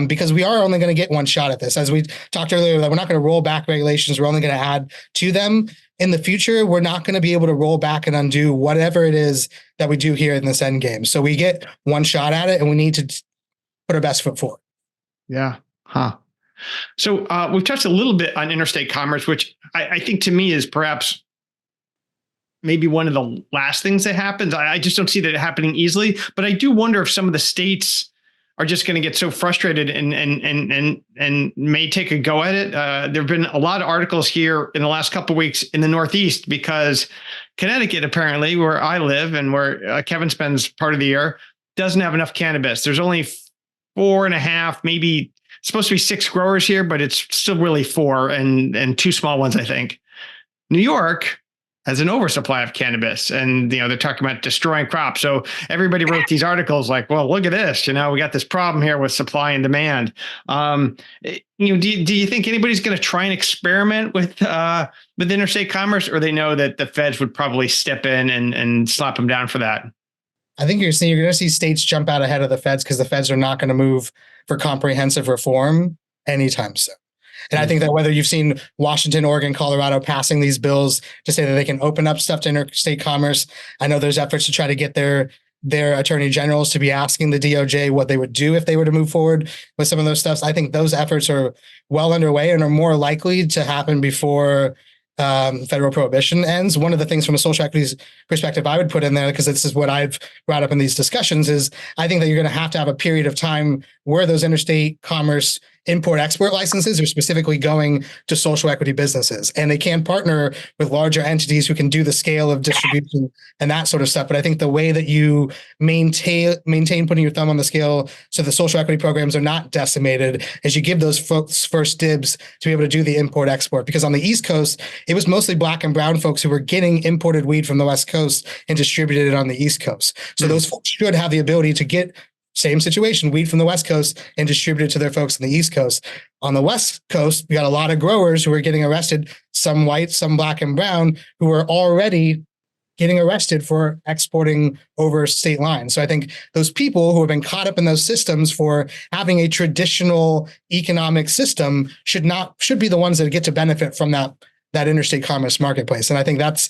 Because we are only going to get one shot at this. As we talked earlier, that we're not going to roll back regulations. We're only going to add to them. In the future, we're not going to be able to roll back and undo whatever it is that we do here in this end game. So we get one shot at it and we need to put our best foot forward. Yeah. Huh. So we've touched a little bit on interstate commerce, which I think to me is perhaps maybe one of the last things that happens. I just don't see that happening easily, but I do wonder if some of the states are just going to get so frustrated and may take a go at it. There have been a lot of articles here in the last couple of weeks in the Northeast because Connecticut, apparently, where I live and where Kevin spends part of the year, doesn't have enough cannabis. There's only 4.5, maybe supposed to be 6 growers here, but it's still really 4 and 2 small ones, I think. New York has an oversupply of cannabis and, they're talking about destroying crops. So everybody wrote these articles like, well, look at this, we got this problem here with supply and demand. Do you think anybody's going to try and experiment with interstate commerce, or they know that the feds would probably step in and slap them down for that? I think you're going to see states jump out ahead of the feds because the feds are not going to move for comprehensive reform anytime soon. And I think that whether you've seen Washington, Oregon, Colorado passing these bills to say that they can open up stuff to interstate commerce, I know there's efforts to try to get their attorney generals to be asking the DOJ what they would do if they were to move forward with some of those stuffs. I think those efforts are well underway and are more likely to happen before federal prohibition ends. One of the things from a social equities perspective I would put in there, because this is what I've brought up in these discussions, is I think that you're going to have a period of time where those interstate commerce import-export licenses are specifically going to social equity businesses. And they can partner with larger entities who can do the scale of distribution and that sort of stuff. But I think the way that you maintain putting your thumb on the scale so the social equity programs are not decimated is you give those folks first dibs to be able to do the import-export. Because on the East Coast, it was mostly Black and brown folks who were getting imported weed from the West Coast and distributed it on the East Coast. So those folks should have the ability to get, same situation, weed from the West Coast and distribute it to their folks on the East Coast. On the West Coast, we got a lot of growers who are getting arrested, some white, some Black and brown, who are already getting arrested for exporting over state lines. So I think those people who have been caught up in those systems for having a traditional economic system should be the ones that get to benefit from that interstate commerce marketplace. And I think that's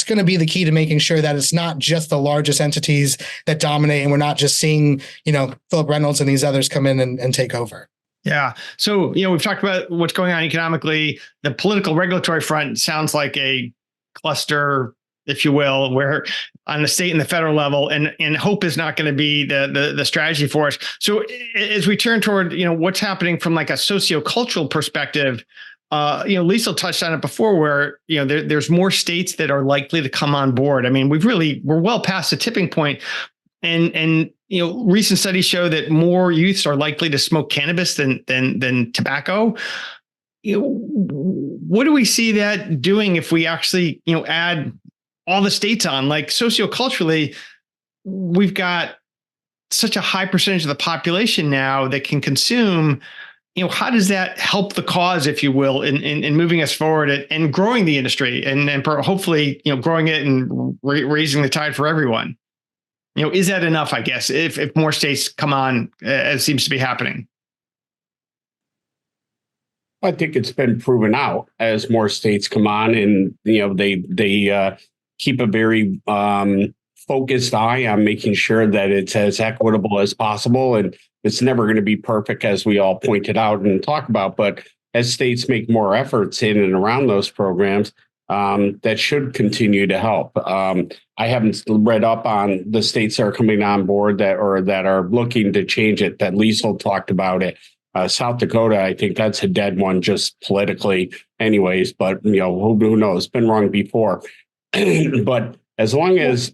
going to be the key to making sure that it's not just the largest entities that dominate, and we're not just seeing, Philip Reynolds and these others come in and take over. Yeah. So, we've talked about what's going on economically. The political regulatory front sounds like a cluster, if you will, where on the state and the federal level, and hope is not going to be the strategy for us. So as we turn toward, what's happening from like a sociocultural perspective, Lisa touched on it before, where there's more states that are likely to come on board. I mean, we're well past the tipping point, and recent studies show that more youths are likely to smoke cannabis than tobacco. What do we see that doing if we actually add all the states on? Like socioculturally, we've got such a high percentage of the population now that can consume. How does that help the cause, if you will, in moving us forward and growing the industry and hopefully, growing it and raising the tide for everyone? Is that enough, I guess, if more states come on, as seems to be happening? I think it's been proven out as more states come on, and they keep a very focused eye on making sure that it's as equitable as possible. And it's never going to be perfect, as we all pointed out and talk about. But as states make more efforts in and around those programs, that should continue to help. I haven't read up on the states that are coming on board that are looking to change it, that Liesl talked about it. South Dakota, I think that's a dead one just politically anyways, but who knows, been wrong before. But as long as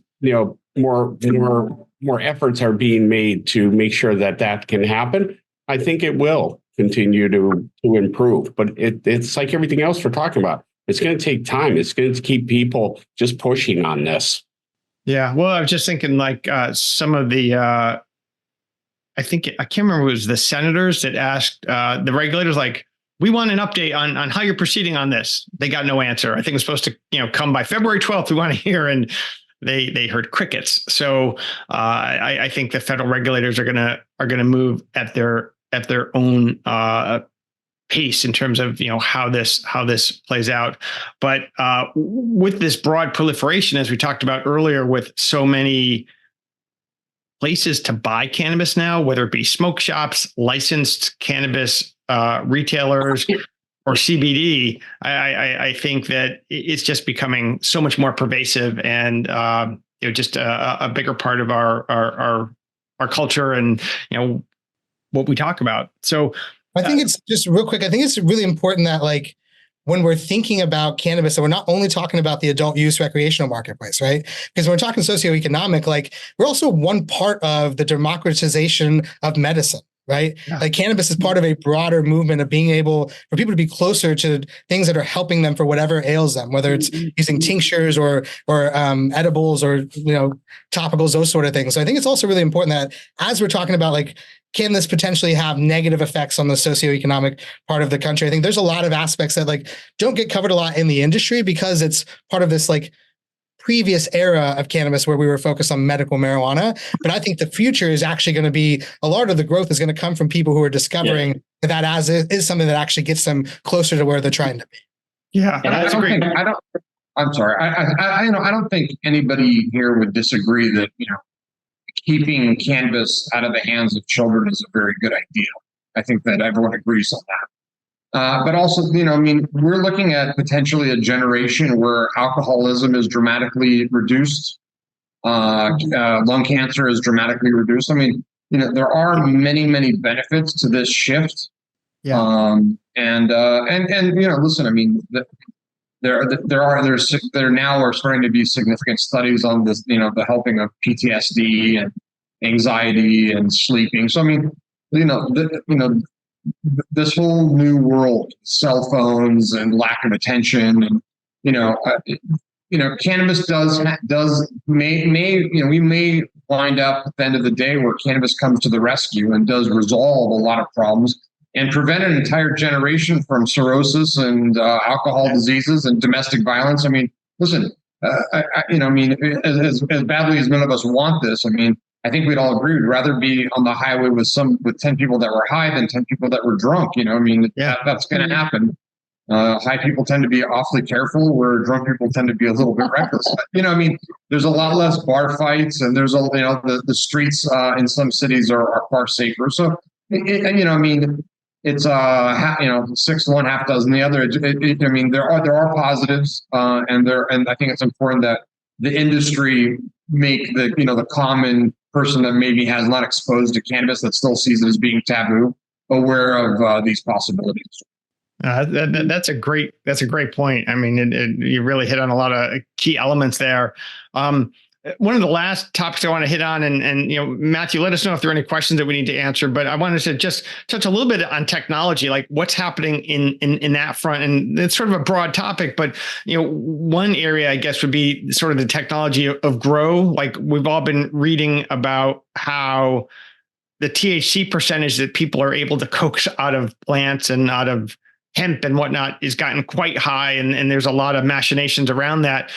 more efforts are being made to make sure that can happen, I think it will continue to improve. But it's like everything else we're talking about. It's going to take time. It's going to keep people just pushing on this. Yeah. Well, I was just thinking like some of the, I can't remember, it was the senators that asked the regulators, like, we want an update on how you're proceeding on this. They got no answer. I think it was supposed to, come by February 12th. We want to hear, and they heard crickets. So I think the federal regulators are gonna move at their own pace in terms of how this plays out. But with this broad proliferation, as we talked about earlier, with so many places to buy cannabis now, whether it be smoke shops, licensed cannabis retailers, or CBD, I think that it's just becoming so much more pervasive and just a bigger part of our culture and what we talk about. So I think it's just real quick. I think it's really important that when we're thinking about cannabis, that we're not only talking about the adult use recreational marketplace, right? Because when we're talking socioeconomic, we're also one part of the democratization of medicine. Right? Yeah. Cannabis is part of a broader movement of being able for people to be closer to things that are helping them for whatever ails them, whether it's using tinctures or edibles or, topicals, those sort of things. So I think it's also really important that as we're talking about can this potentially have negative effects on the socioeconomic part of the country? I think there's a lot of aspects that don't get covered a lot in the industry because it's part of this previous era of cannabis where we were focused on medical marijuana. But I think the future is actually going to be a lot of the growth is going to come from people who are discovering that as is something that actually gets them closer to where they're trying to be. Yeah. And I'm sorry. I don't think anybody here would disagree that, keeping cannabis out of the hands of children is a very good idea. I think that everyone agrees on that. But also, we're looking at potentially a generation where alcoholism is dramatically reduced. Lung cancer is dramatically reduced. There are many, many benefits to this shift. Yeah. Listen, there now are starting to be significant studies on this, the helping of PTSD and anxiety and sleeping. So, this whole new world, cell phones and lack of attention, and cannabis we may wind up at the end of the day where cannabis comes to the rescue and does resolve a lot of problems and prevent an entire generation from cirrhosis and alcohol diseases and domestic violence. Listen, as badly as none of us want this, I think we'd all agree we'd rather be on the highway with 10 people that were high than 10 people that were drunk. That's going to happen. High people tend to be awfully careful, where drunk people tend to be a little bit reckless. There's a lot less bar fights, and there's the streets in some cities are far safer. So, it's 6 to 1, half dozen the other. There are positives, and I think it's important that the industry make the common person that maybe has not exposed to cannabis, that still sees it as being taboo, aware of these possibilities. That's a great point. You really hit on a lot of key elements there. One of the last topics I want to hit on, and Matthew, let us know if there are any questions that we need to answer. But I wanted to just touch a little bit on technology, like what's happening in that front. And it's sort of a broad topic, but one area I guess would be sort of the technology of grow. Like we've all been reading about how the THC percentage that people are able to coax out of plants and out of hemp and whatnot is gotten quite high. And there's a lot of machinations around that.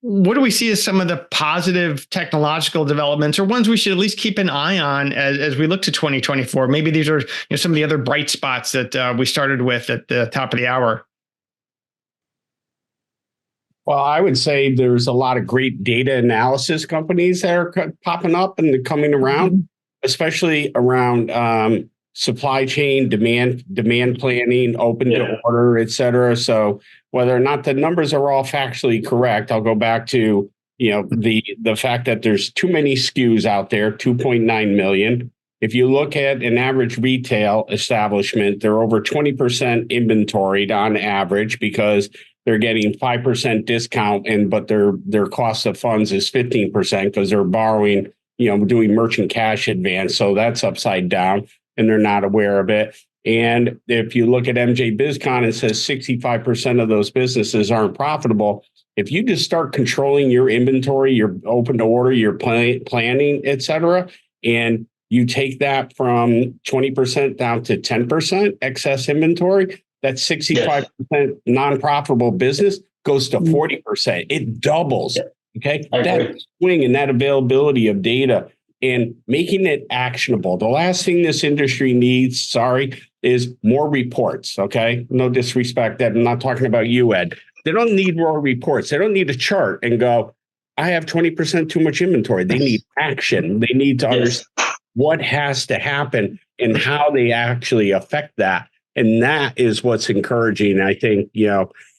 What do we see as some of the positive technological developments, or ones we should at least keep an eye on as we look to 2024? Maybe these are some of the other bright spots that we started with at the top of the hour. Well, I would say there's a lot of great data analysis companies that are popping up and coming around, especially around supply chain, demand planning, open to order, et cetera. So whether or not the numbers are all factually correct, I'll go back to the fact that there's too many SKUs out there, 2.9 million. If you look at an average retail establishment, they're over 20% inventoried on average because they're getting 5% discount, but their cost of funds is 15% because they're borrowing, doing merchant cash advance. So that's upside down, and they're not aware of it. And if you look at MJ BizCon, it says 65% of those businesses aren't profitable. If you just start controlling your inventory, your open to order, your planning, et cetera, and you take that from 20% down to 10% excess inventory, that 65% non-profitable business goes to 40%. It doubles. Okay. That swing and that availability of data and making it actionable. The last thing this industry needs, is more reports. Okay. No disrespect, that I'm not talking about you, Ed. They don't need more reports. They don't need a chart and go, I have 20% too much inventory. They need action. They need to understand what has to happen and how they actually affect that. And that is what's encouraging. I think,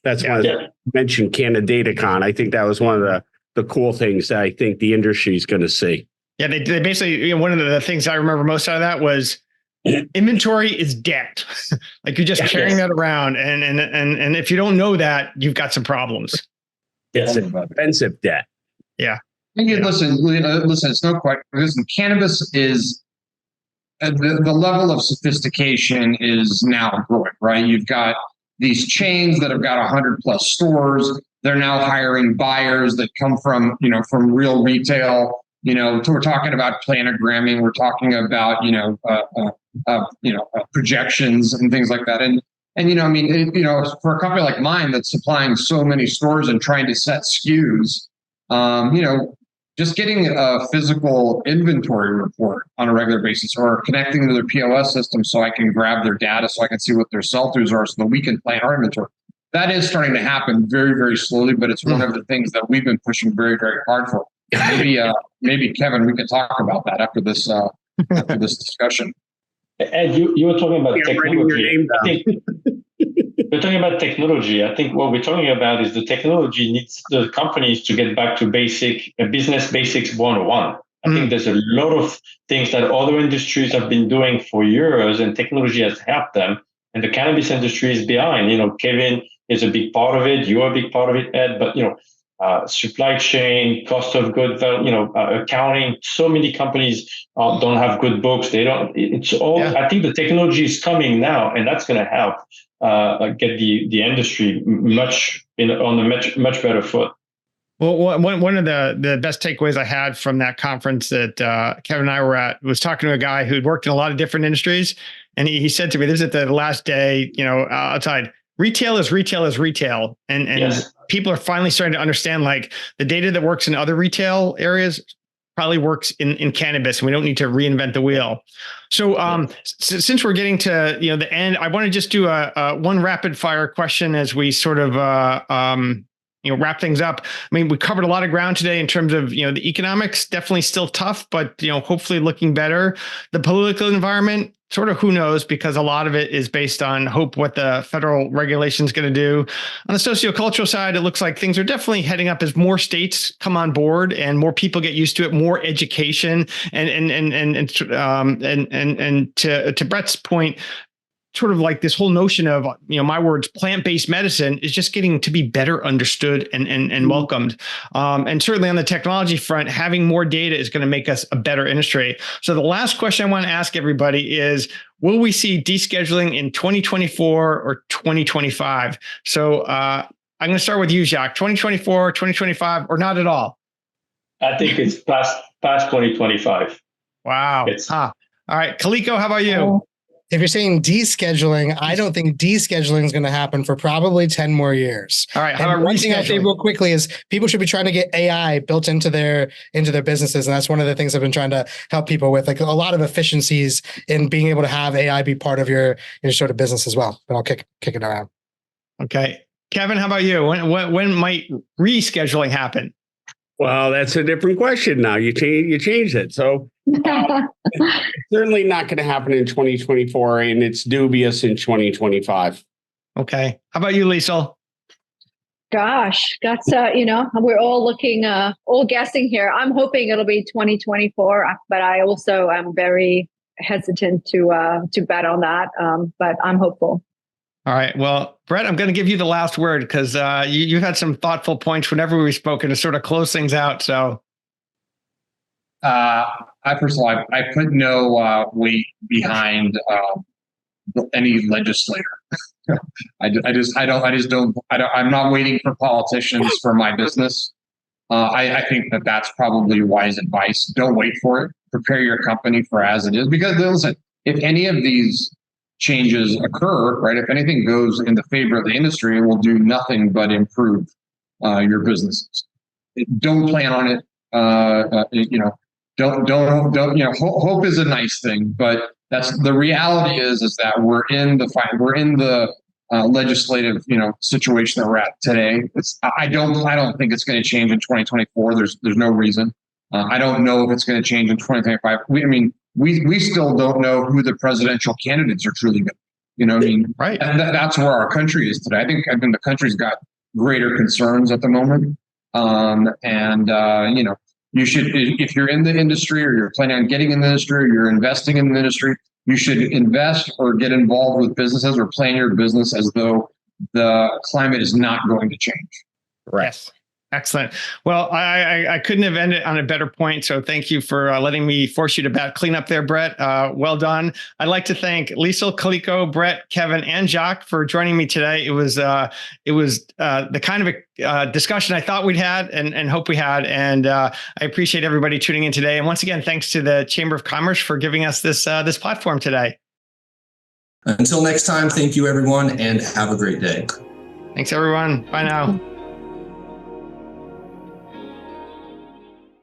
that's why I mentioned CannaDataCon. I think that was one of the cool things that I think the industry is going to see. Yeah, they basically, one of the things I remember most out of that was inventory is debt. Like you're just carrying that around. And if you don't know that, you've got some problems. It's an expensive debt. Yeah. Listen, it's no question. Listen, cannabis is, the level of sophistication is now growing, right? You've got these chains that have got 100 plus stores. They're now hiring buyers that come from real retail. We're talking about planogramming. We're talking about, projections and things like that. And for a company like mine that's supplying so many stores and trying to set SKUs, just getting a physical inventory report on a regular basis, or connecting to their POS system so I can grab their data so I can see what their sell-throughs are so that we can plan our inventory. That is starting to happen very, very slowly, but it's one of the things that we've been pushing very, very hard for. Maybe Kevin, we can talk about that after this discussion. Ed, you were talking about Yeah, I'm writing your technology. name I think we're talking about technology. I think what we're talking about is the technology needs the companies to get back to business basics 101. I think there's a lot of things that other industries have been doing for years, and technology has helped them. And the cannabis industry is behind. Kevin is a big part of it. You're a big part of it, Ed. But supply chain, cost of goods, accounting. So many companies don't have good books. They don't. It's all. Yeah. I think the technology is coming now, and that's going to help get the industry on a much better foot. Well, one of the best takeaways I had from that conference that Kevin and I were at was talking to a guy who'd worked in a lot of different industries. And he said to me, this is at the last day, outside, retail is retail. And yes. People are finally starting to understand, like, the data that works in other retail areas probably works in cannabis, and we don't need to reinvent the wheel. So since we're getting to the end, I want to just do a one rapid fire question as we sort of wrap things up. I mean, we covered a lot of ground today in terms of, the economics, definitely still tough, but, hopefully looking better. The political environment, sort of who knows, because a lot of it is based on hope what the federal regulation is going to do. On the sociocultural side, it looks like things are definitely heading up as more states come on board and more people get used to it, more education. And to Brett's point, sort of like this whole notion of, my words, plant-based medicine is just getting to be better understood and welcomed. And certainly on the technology front, having more data is going to make us a better industry. So the last question I want to ask everybody is, will we see descheduling in 2024 or 2025? So I'm going to start with you, Jacques. 2024, 2025, or not at all? I think it's past 2025. Wow. All right. Kaliko, how about you? If you're saying descheduling, I don't think descheduling is going to happen for probably 10 more years. All right. How about one thing I'll say real quickly is people should be trying to get AI built into their businesses. And that's one of the things I've been trying to help people with, like a lot of efficiencies in being able to have AI be part of your sort of business as well. But I'll kick it around. Okay. Kevin, how about you? When might rescheduling happen? Well, that's a different question now. You changed it. So it's certainly not going to happen in 2024, and it's dubious in 2025. Okay. How about you, Liesl? Gosh, that's, we're all looking, all guessing here. I'm hoping it'll be 2024, but I also am very hesitant to bet on that. But I'm hopeful. All right. Well, Brett, I'm going to give you the last word because you've had some thoughtful points whenever we've spoken to sort of close things out. So, I personally, I put no weight behind any legislator. I'm not waiting for politicians for my business. I think that's probably wise advice. Don't wait for it. Prepare your company for as it is, because listen, if any of these changes occur, right? If anything goes in the favor of the industry, it will do nothing but improve your businesses. Don't plan on it. Hope is a nice thing, but that's the reality is that we're in the fight. We're in the legislative, situation that we're at today. I don't think it's going to change in 2024. There's no reason. I don't know if it's going to change in 2025. We still don't know who the presidential candidates are truly going to be. Right. And that's where our country is today. I think the country's got greater concerns at the moment. You should, if you're in the industry or you're planning on getting in the industry or you're investing in the industry, you should invest or get involved with businesses or plan your business as though the climate is not going to change. Right. Yes. Excellent. Well, I couldn't have ended on a better point. So thank you for letting me force you to clean up there, Brett. Well done. I'd like to thank Liesl, Kaliko, Brett, Kevin, and Jacques for joining me today. It was the kind of a discussion I thought we'd had and hope we had. And I appreciate everybody tuning in today. And once again, thanks to the Chamber of Commerce for giving us this platform today. Until next time, thank you, everyone, and have a great day. Thanks, everyone. Bye now.